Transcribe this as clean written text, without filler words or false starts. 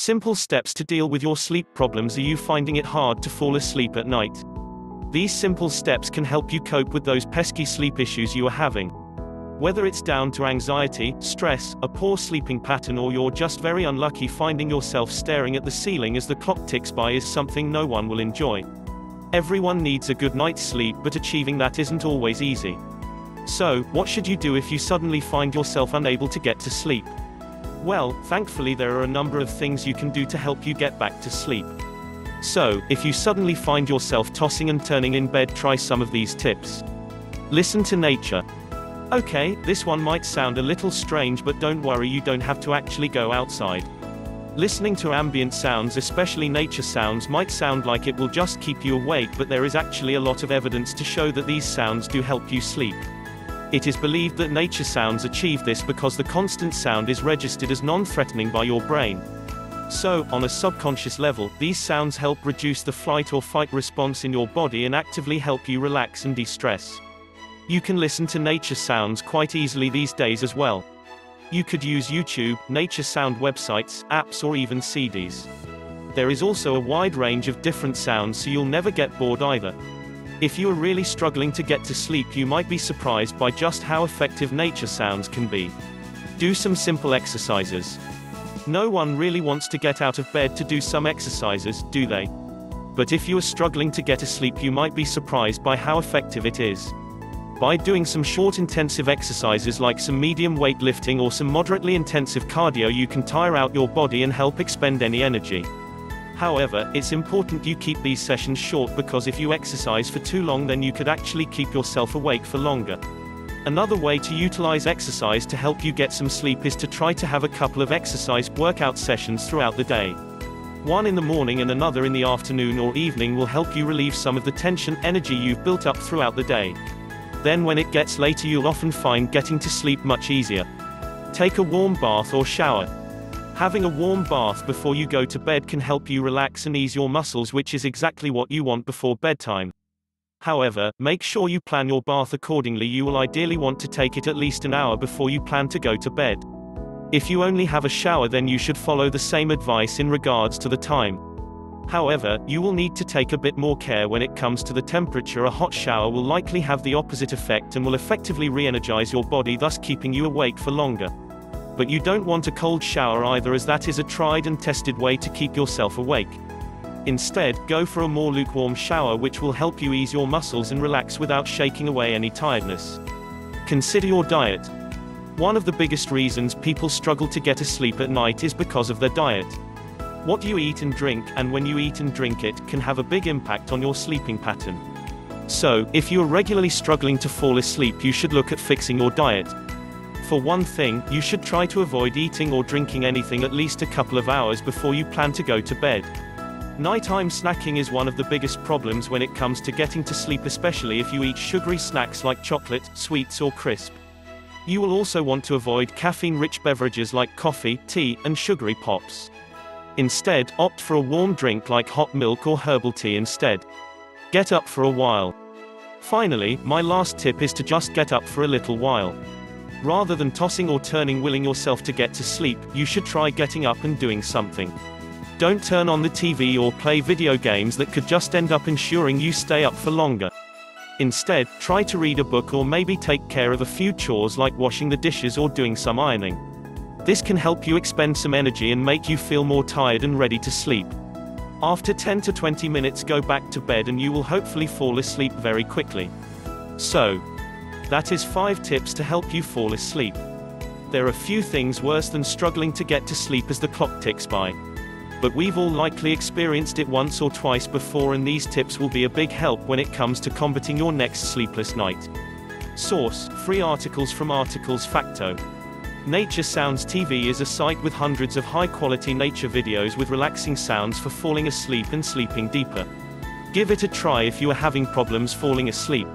Simple steps to deal with your sleep problems. Are you finding it hard to fall asleep at night? These simple steps can help you cope with those pesky sleep issues you are having. Whether it's down to anxiety, stress, a poor sleeping pattern, or you're just very unlucky finding yourself staring at the ceiling as the clock ticks by, is something no one will enjoy. Everyone needs a good night's sleep, but achieving that isn't always easy. So, what should you do if you suddenly find yourself unable to get to sleep? Well, thankfully there are a number of things you can do to help you get back to sleep. So, if you suddenly find yourself tossing and turning in bed, try some of these tips. Listen to nature. Okay, this one might sound a little strange, but don't worry, you don't have to actually go outside. Listening to ambient sounds, especially nature sounds, might sound like it will just keep you awake, but there is actually a lot of evidence to show that these sounds do help you sleep. It is believed that nature sounds achieve this because the constant sound is registered as non-threatening by your brain. So, on a subconscious level, these sounds help reduce the flight or fight response in your body and actively help you relax and de-stress. You can listen to nature sounds quite easily these days as well. You could use YouTube, nature sound websites, apps, or even CDs. There is also a wide range of different sounds, so you'll never get bored either. If you are really struggling to get to sleep, you might be surprised by just how effective nature sounds can be. Do some simple exercises. No one really wants to get out of bed to do some exercises, do they? But if you are struggling to get to sleep, you might be surprised by how effective it is. By doing some short intensive exercises like some medium weight lifting or some moderately intensive cardio, you can tire out your body and help expend any energy. However, it's important you keep these sessions short, because if you exercise for too long, then you could actually keep yourself awake for longer. Another way to utilize exercise to help you get some sleep is to try to have a couple of exercise workout sessions throughout the day. One in the morning and another in the afternoon or evening will help you relieve some of the tension, energy you've built up throughout the day. Then when it gets later, you'll often find getting to sleep much easier. Take a warm bath or shower. Having a warm bath before you go to bed can help you relax and ease your muscles, which is exactly what you want before bedtime. However, make sure you plan your bath accordingly. You will ideally want to take it at least an hour before you plan to go to bed. If you only have a shower, then you should follow the same advice in regards to the time. However, you will need to take a bit more care when it comes to the temperature. A hot shower will likely have the opposite effect and will effectively re-energize your body, thus keeping you awake for longer. But you don't want a cold shower either, as that is a tried and tested way to keep yourself awake. Instead, go for a more lukewarm shower, which will help you ease your muscles and relax without shaking away any tiredness. Consider your diet. One of the biggest reasons people struggle to get asleep at night is because of their diet. What you eat and drink, and when you eat and drink it, can have a big impact on your sleeping pattern. So, if you are regularly struggling to fall asleep, you should look at fixing your diet. For one thing, you should try to avoid eating or drinking anything at least a couple of hours before you plan to go to bed. Nighttime snacking is one of the biggest problems when it comes to getting to sleep, especially if you eat sugary snacks like chocolate, sweets, or crisp. You will also want to avoid caffeine-rich beverages like coffee, tea, and sugary pops. Instead, opt for a warm drink like hot milk or herbal tea instead. Get up for a while. Finally, my last tip is to just get up for a little while. Rather than tossing or turning, willing yourself to get to sleep, you should try getting up and doing something. Don't turn on the TV or play video games that could just end up ensuring you stay up for longer. Instead, try to read a book or maybe take care of a few chores like washing the dishes or doing some ironing. This can help you expend some energy and make you feel more tired and ready to sleep. After 10 to 20 minutes, go back to bed and you will hopefully fall asleep very quickly. So, that is 5 tips to help you fall asleep. There are few things worse than struggling to get to sleep as the clock ticks by. But we've all likely experienced it once or twice before, and these tips will be a big help when it comes to combating your next sleepless night. Source: free articles from Articles Facto. Nature Sounds TV is a site with hundreds of high-quality nature videos with relaxing sounds for falling asleep and sleeping deeper. Give it a try if you are having problems falling asleep.